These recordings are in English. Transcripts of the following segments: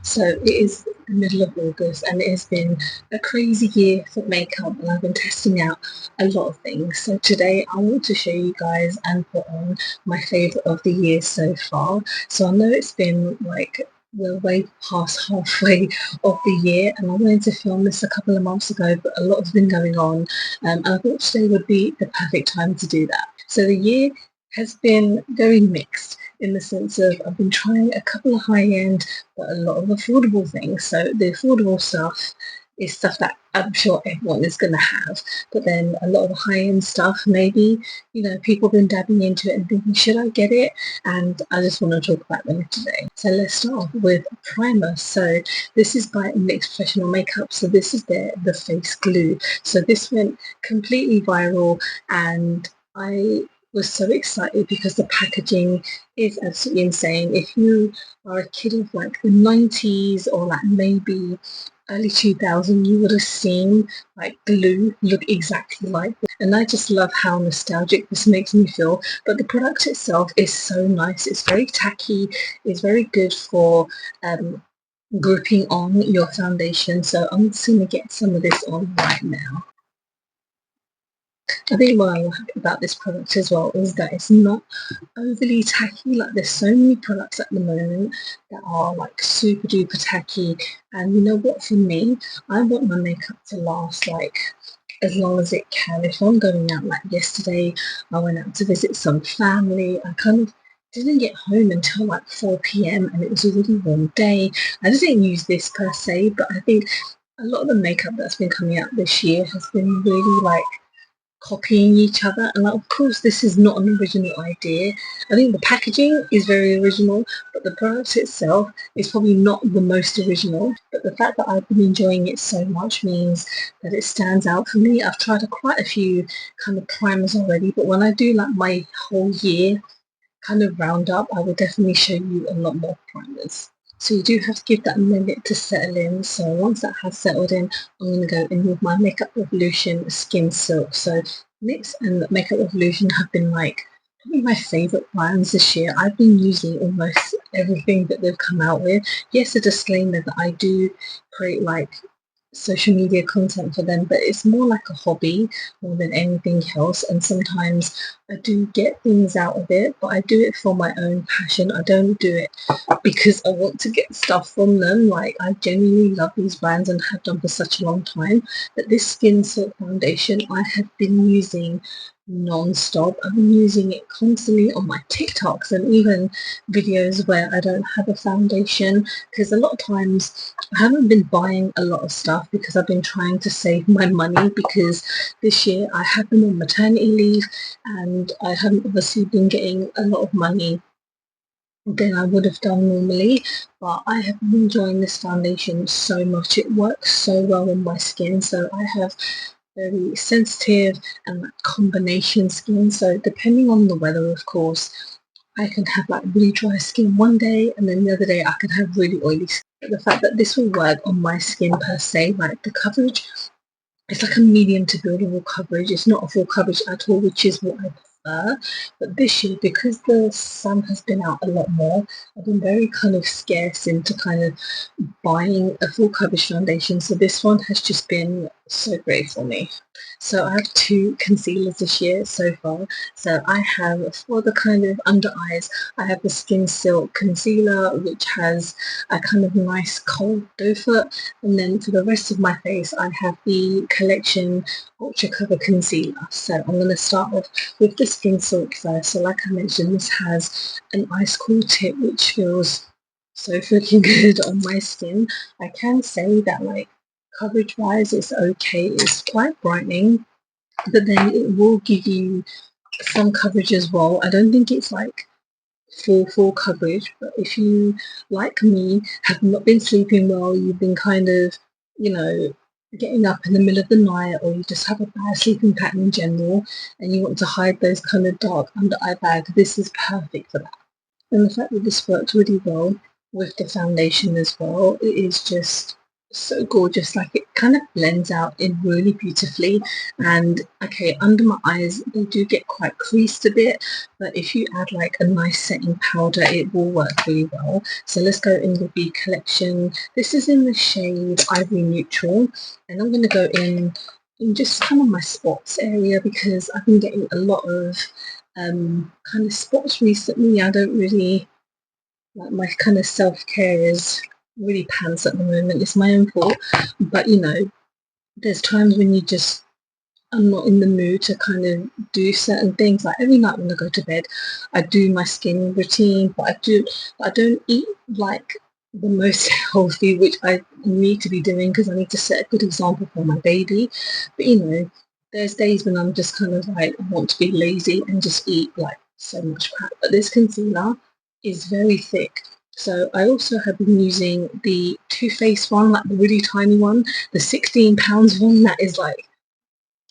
So it is the middle of August and it has been a crazy year for makeup and I've been testing out a lot of things. So today I want to show you guys and put on my favourite of the year so far. So I know it's been like we're way past halfway of the year and I wanted to film this a couple of months ago, but a lot has been going on, and I thought today would be the perfect time to do that. So the year has been very mixed in the sense of I've been trying a couple of high-end but a lot of affordable things. So the affordable stuff is stuff that I'm sure everyone is going to have, but then a lot of high-end stuff, maybe, people have been dabbing into it and thinking, should I get it? And I just want to talk about them today. So let's start off with primer. So this is by NYX Professional Makeup. So this is the face glue. So this went completely viral and I was so excited because the packaging is absolutely insane. If you are a kid of like the 90s or like maybe early 2000, you would have seen like glue look exactly like this. And I just love how nostalgic this makes me feel. But the product itself is so nice. It's very tacky. It's very good for gripping on your foundation. So I'm just going to get some of this on right now. I think what I like about this product as well is that it's not overly tacky. Like there's so many products at the moment that are like super duper tacky, and you know what, for me, I want my makeup to last like as long as it can. If I'm going out, like yesterday I went out to visit some family, I kind of didn't get home until like 4 p.m. and it was a really warm day. I didn't use this per se, but I think a lot of the makeup that's been coming out this year has been really like copying each other, and like, of course this is not an original idea. I think the packaging is very original, but the product itself is probably not the most original. But the fact that I've been enjoying it so much means that it stands out for me. I've tried quite a few kind of primers already, but when I do like my whole year kind of roundup, I will definitely show you a lot more primers. So you do have to give that a minute to settle in. So once that has settled in, I'm going to go in with my Makeup Revolution Skin Silk. So NYX and Makeup Revolution have been like probably my favourite brands this year. I've been using almost everything that they've come out with. Yes, a disclaimer that I do create like social media content for them, but it's more like a hobby more than anything else. And sometimes I do get things out of it, but I do it for my own passion. I don't do it because I want to get stuff from them. Like I genuinely love these brands and have done for such a long time. But this Skin Silk foundation I have been using non-stop. I've been using it constantly on my TikToks and even videos where I don't have a foundation, because a lot of times I haven't been buying a lot of stuff because I've been trying to save my money, because this year I have been on maternity leave and I haven't obviously been getting a lot of money than I would have done normally. But I have been enjoying this foundation so much. It works so well on my skin. So I have very sensitive and like combination skin. So depending on the weather, of course, I can have like really dry skin one day and then the other day I can have really oily skin. But the fact that this will work on my skin per se, like the coverage, it's like a medium to buildable coverage. It's not a full coverage at all, which is what I prefer. But this year, because the sun has been out a lot more, I've been very kind of scarce into kind of buying a full coverage foundation. So this one has just been so great for me. So I have two concealers this year so far. So I have, for the kind of under eyes, I have the Skin Silk concealer, which has a kind of nice cold doe foot. And then for the rest of my face, I have the Collection Ultra Cover Concealer. So I'm going to start off with the Skin Silk first. So like I mentioned, this has an ice cool tip, which feels so freaking good on my skin. I can say that like coverage wise it's okay, it's quite brightening, but then it will give you some coverage as well. I don't think it's like full coverage, but if you, like me, have not been sleeping well, you've been kind of, getting up in the middle of the night, or you just have a bad sleeping pattern in general and you want to hide those kind of dark under eye bags, this is perfect for that. And the fact that this works really well with the foundation as well, it is just so gorgeous. Like it kind of blends out in really beautifully. And okay, under my eyes they do get quite creased a bit, but if you add like a nice setting powder, it will work really well. So let's go in the B collection. This is in the shade Ivory Neutral, and I'm going to go in just kind of my spots area because I've been getting a lot of kind of spots recently. I don't really like, my kind of self-care is really pants at the moment. It's my own fault, but there's times when you just I'm not in the mood to kind of do certain things. Like every night when I go to bed, I do my skin routine, but I don't eat like the most healthy, which I need to be doing because I need to set a good example for my baby. But there's days when I'm just kind of like I want to be lazy and just eat like so much crap. But this concealer is very thick. So I also have been using the Too Faced one, like the really tiny one, the £16 one that is like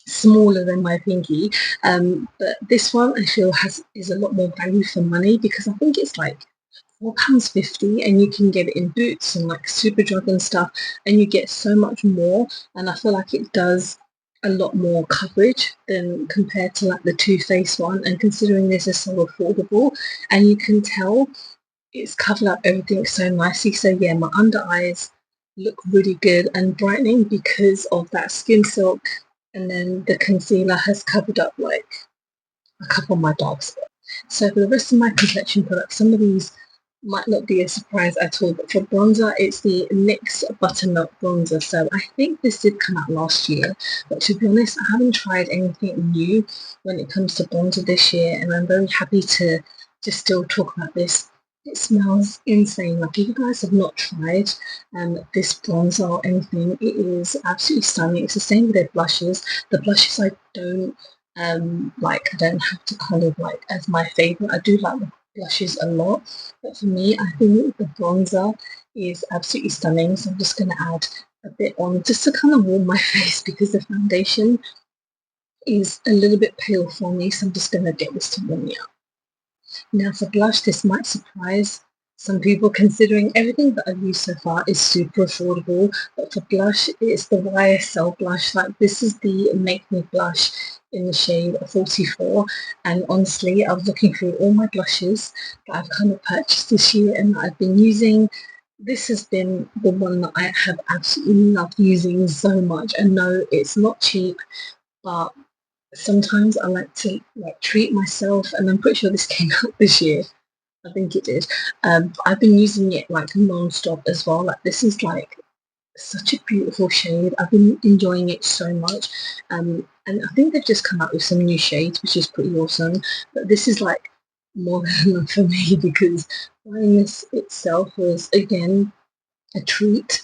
smaller than my pinky, but this one I feel is a lot more value for money because I think it's like £4.50 and you can get it in Boots and like Superdrug and stuff, and you get so much more, and I feel like it does a lot more coverage than compared to like the Too Faced one. And considering this is so affordable, and you can tell it's covered up everything so nicely. So yeah, my under eyes look really good and brightening because of that Skin Silk, and then the concealer has covered up like a couple of my dark spots. So for the rest of my complexion products, some of these might not be a surprise at all, but for bronzer, it's the NYX Buttermilk Bronzer. So I think this did come out last year, but to be honest, I haven't tried anything new when it comes to bronzer this year, and I'm very happy to just still talk about this. It smells insane. Like if you guys have not tried this bronzer or anything, it is absolutely stunning. It's the same with their blushes. The blushes I don't like, I don't have to kind of like as my favorite. I do like the blushes a lot, but for me I think the bronzer is absolutely stunning. So I'm just going to add a bit on just to kind of warm my face because the foundation is a little bit pale for me, so I'm just going to get this to warm me up. Now for blush, this might surprise some people considering everything that I've used so far is super affordable, but for blush it's the YSL blush. Like this is the Make Me Blush in the shade 44, and honestly I was looking through all my blushes that I've kind of purchased this year and that I've been using. This has been the one that I have absolutely loved using so much. And no, it's not cheap, but sometimes I like to like treat myself, and I'm pretty sure this came out this year. I think it did. I've been using it like non-stop as well. Like this is like such a beautiful shade. I've been enjoying it so much. And I think they've just come out with some new shades, which is pretty awesome. But this is like more than enough for me because buying this itself was again a treat,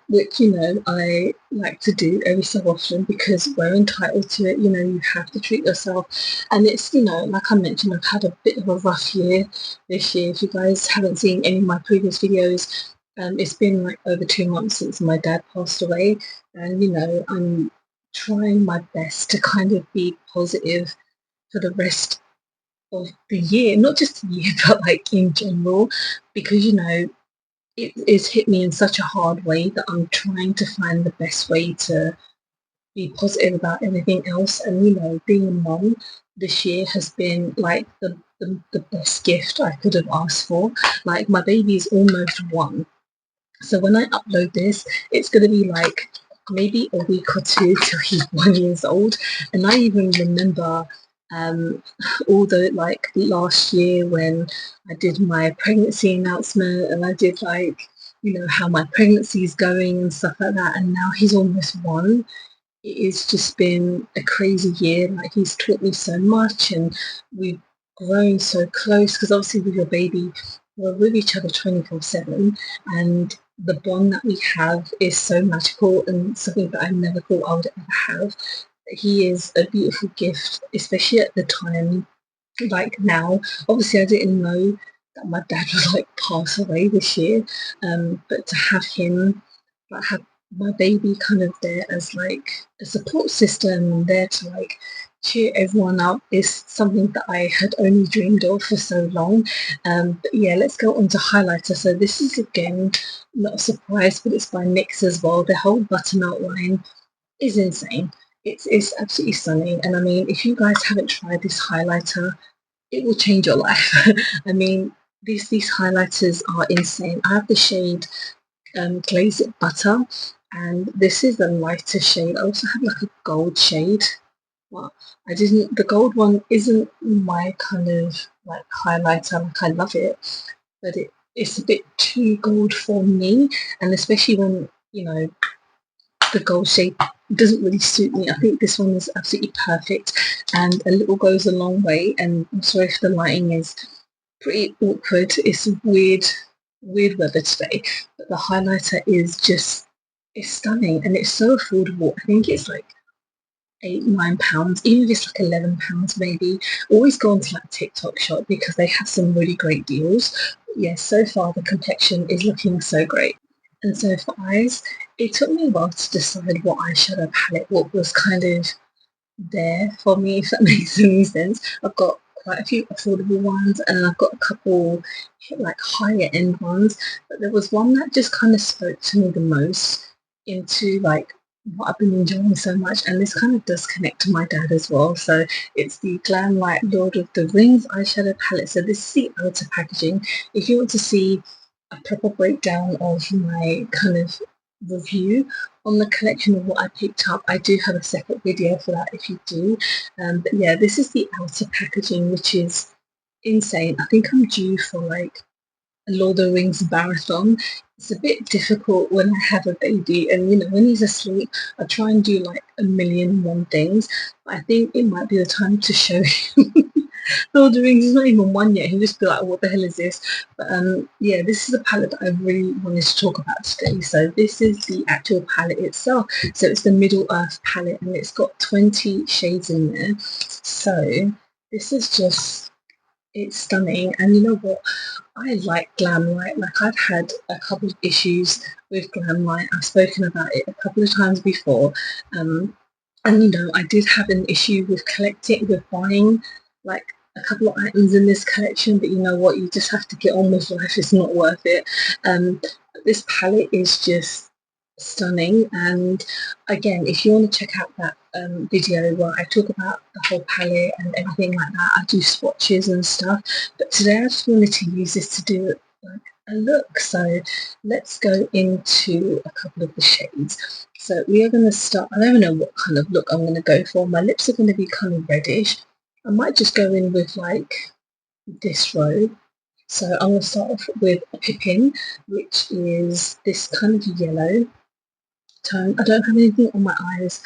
which I like to do every so often because we're entitled to it. You have to treat yourself, and it's like I mentioned, I've had a bit of a rough year this year. If you guys haven't seen any of my previous videos, it's been like over 2 months since my dad passed away, and I'm trying my best to kind of be positive for the rest of the year, not just the year, but like in general, because it has hit me in such a hard way that I'm trying to find the best way to be positive about everything else. And being a mom this year has been like the best gift I could have asked for. Like my baby is almost 1, so when I upload this, it's going to be like maybe a week or two till he's 1 year old. And I even remember um, all the like last year when I did my pregnancy announcement, and I did like how my pregnancy is going and stuff like that. And now he's almost 1. It's just been a crazy year. Like he's taught me so much, and we've grown so close because obviously with your baby we're with each other 24/7, and the bond that we have is so magical and something that I never thought I would ever have. He is a beautiful gift, especially at the time like now. Obviously I didn't know that my dad was like pass away this year, but to have him, like have my baby kind of there as like a support system, there to like cheer everyone up is something that I had only dreamed of for so long. But yeah, let's go on to highlighter. So this is again not a surprise, but it's by NYX as well. The whole buttermelt line is insane. It's absolutely stunning. And I mean, if you guys haven't tried this highlighter, it will change your life. I mean, these highlighters are insane. I have the shade Glazed Butter, and this is the lighter shade. I also have like a gold shade. Well, I didn't. The gold one isn't my kind of like highlighter. Like I love it, but it's a bit too gold for me, and especially when the gold shade doesn't really suit me. I think this one is absolutely perfect, and a little goes a long way. And I'm sorry if the lighting is pretty awkward. It's weird weather today, but the highlighter is just it's stunning and it's so affordable. I think it's like £8, £9, even if it's like £11 maybe. Always go onto like TikTok shop because they have some really great deals. Yes, so far the complexion is looking so great. And so for eyes, it took me a while to decide what eyeshadow palette, what was kind of there for me, if that makes any sense. I've got quite a few affordable ones and I've got a couple like higher end ones, but there was one that just kind of spoke to me the most into like what I've been enjoying so much, and this kind of does connect to my dad as well. So it's the Glam Light Lord of the Rings eyeshadow palette. So this is the outer packaging. If you want to see a proper breakdown of my kind of review on the collection of what I picked up, I do have a separate video for that if you do. But yeah, this is the outer packaging, which is insane. I think I'm due for like a Lord of the Rings marathon. It's a bit difficult when I have a baby, and when he's asleep, I try and do like a million and one things. But I think it might be the time to show him Lord of the Rings. He's not even one yet. He'll just be like, "What the hell is this?" But yeah, this is the palette that I really wanted to talk about today. So this is the actual palette itself. So it's the Middle Earth palette, and it's got 20 shades in there. So this is just it's stunning. And you know what? I like glam light. Like I've had a couple of issues with glam light. I've spoken about it a couple of times before. And I did have an issue with buying like a couple of items in this collection, but you know what? You just have to get on with life. It's not worth it. Um, this palette is just stunning. And again, if you want to check out that video where I talk about the whole palette and everything like that, I do swatches and stuff. But today I just wanted to use this to do like a look. So let's go into a couple of the shades. So we are going to start. I don't know what kind of look I'm going to go for. My lips are going to be kind of reddish. I might just go in with like this row. So I'm going to start off with a Pippin, which is this kind of yellow tone. I don't have anything on my eyes.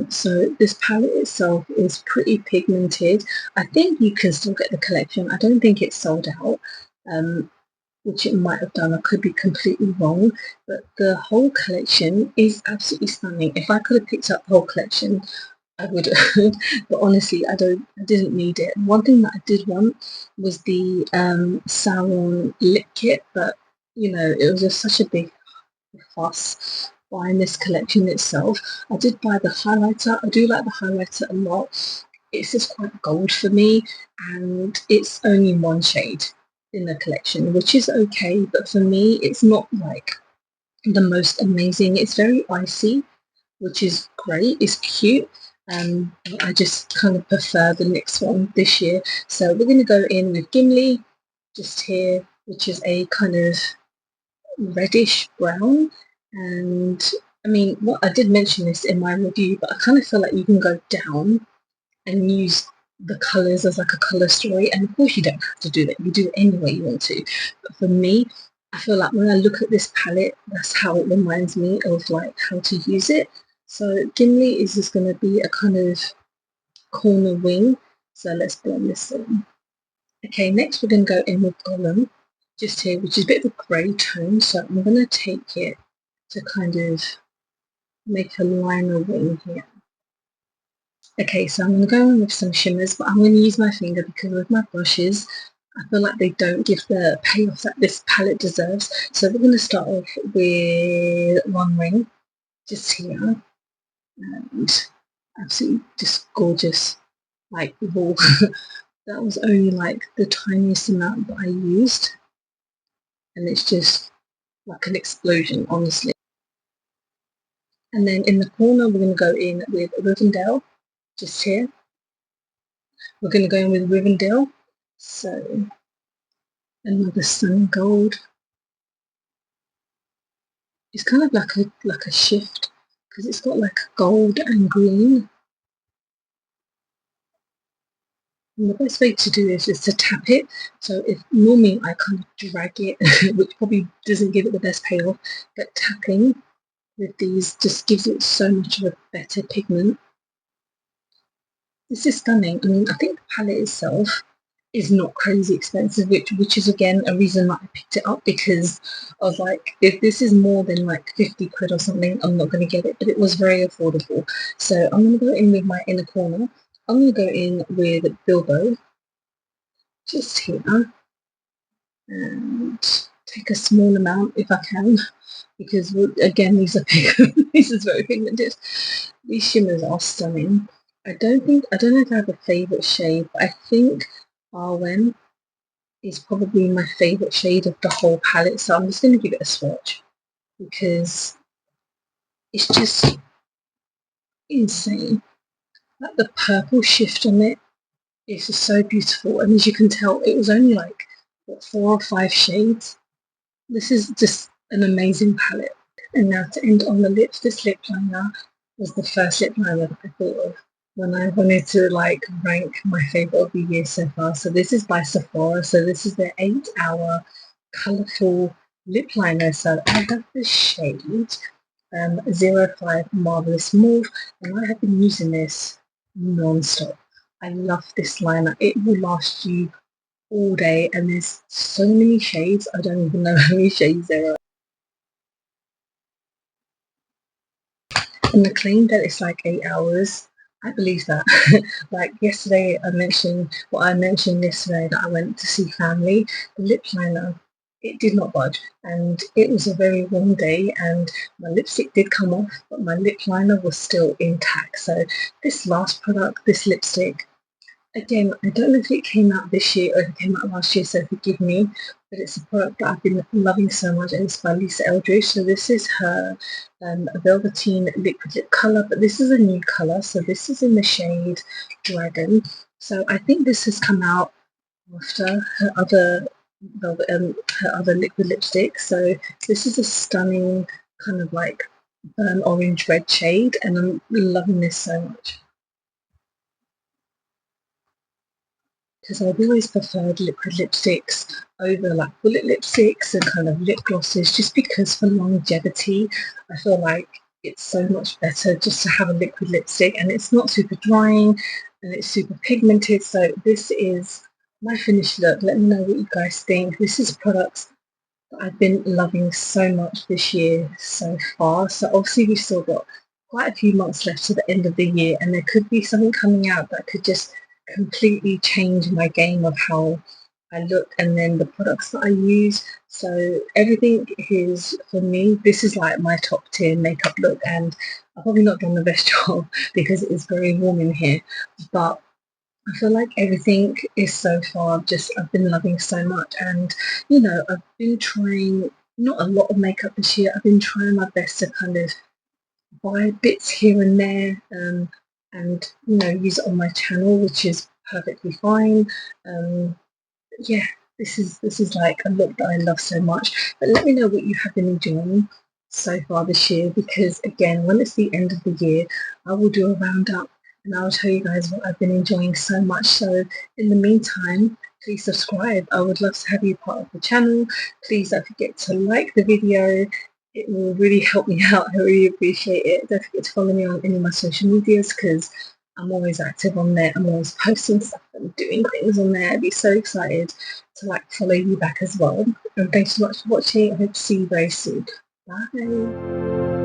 So this palette itself is pretty pigmented. I think you can still get the collection. I don't think it's sold out. Which it might have done. I could be completely wrong, but the whole collection is absolutely stunning. If I could have picked up the whole collection, I would have, but honestly, I didn't need it. One thing that I did want was the Sauron lip kit, but it was just such a big fuss buying this collection itself. I did buy the highlighter. I do like the highlighter a lot. It's just quite gold for me, and it's only one shade in the collection, which is okay, but for me it's not like the most amazing. It's very icy, which is great. It's cute. I just kind of prefer the NYX one this year. So we're going to go in with Gimli just here, which is a kind of reddish brown. And I mean, what I did mention this in my review, but I kind of feel like you can go down and use the colours as like a colour story. And of course you don't have to do that. You do it any way you want to. But for me, I feel like when I look at this palette, that's how it reminds me of like how to use it. So Gimli is just going to be a kind of corner wing. So let's blend this in. Okay, next we're going to go in with Gollum, just here, which is a bit of a grey tone. So I'm going to take it to kind of make a liner wing here. Okay, so I'm going to go in with some shimmers, but I'm going to use my finger because with my brushes, I feel like they don't give the payoff that this palette deserves. So we're going to start off with one ring, just here. And absolutely just gorgeous. Like, raw. That was only like the tiniest amount that I used, and it's just like an explosion, honestly. And then in the corner, we're going to go in with Rivendell, just here. We're going to go in with Rivendell. So another sun gold. It's kind of like a shift because it's got like gold and green. And the best way to do this is to tap it. So if normally I kind of drag it, which probably doesn't give it the best payoff, but tapping with these just gives it so much of a better pigment. This is stunning. I mean, I think the palette itself is not crazy expensive, which is again a reason that I picked it up, because I was like, if this is more than like 50 quid or something, I'm not going to get it, but it was very affordable. So I'm going to go in with my inner corner. I'm going to go in with Bilbo, just here, and take a small amount if I can, because again, these are this is very pigmented. These shimmers are stunning. I don't know if I have a favourite shade, but I think Arwen is probably my favourite shade of the whole palette, so I'm just going to give it a swatch because it's just insane. Like the purple shift on it is just so beautiful, and as you can tell, it was only like what, 4 or 5 shades. This is just an amazing palette. And now to end on the lips, this lip liner was the first lip liner that I thought of when I wanted to like rank my favourite of the year so far. So this is by Sephora. So this is their 8-hour colourful lip liner. So I have the shade 05 Marvelous Mauve, and I have been using this non-stop. I love this liner. It will last you all day, and there's so many shades. I don't even know how many shades there are. And the claim that it's like 8 hours, I believe that. Like yesterday, I mentioned yesterday that I went to see family. The lip liner, it did not budge, and it was a very warm day, and my lipstick did come off, but my lip liner was still intact. So this last product, this lipstick, again, I don't know if it came out this year or if it came out last year, so forgive me, but it's a product that I've been loving so much, and it's by Lisa Eldridge. So this is her Velveteen Liquid Lip colour, but this is a new colour, so this is in the shade Dragon. So I think this has come out after her other liquid lipstick. So this is a stunning kind of like burnt orange red shade, and I'm loving this so much. Because I've always preferred liquid lipsticks over like bullet lipsticks and kind of lip glosses, just because for longevity I feel like it's so much better just to have a liquid lipstick, and it's not super drying and it's super pigmented. So this is my finished look. Let me know what you guys think. This is products that I've been loving so much this year so far. So obviously we've still got quite a few months left to the end of the year, and there could be something coming out that could just completely change my game of how I look and then the products that I use. So everything is, for me, this is like my top tier makeup look, and I've probably not done the best job because it is very warm in here, but I feel like everything is so far just, I've been loving so much. And I've been trying not a lot of makeup this year. I've been trying my best to kind of buy bits here and there, and use it on my channel, which is perfectly fine. Yeah, this is like a look that I love so much. But let me know what you have been enjoying so far this year, because again, when it's the end of the year, I will do a roundup and I'll tell you guys what I've been enjoying so much. So in the meantime, please subscribe. I would love to have you part of the channel. Please don't forget to like the video. It will really help me out. I really appreciate it. Don't forget to follow me on any of my social medias, because I'm always active on there. I'm always posting stuff and doing things on there. I'd be so excited to like follow you back as well. And thanks so much for watching. I hope to see you very soon. Bye.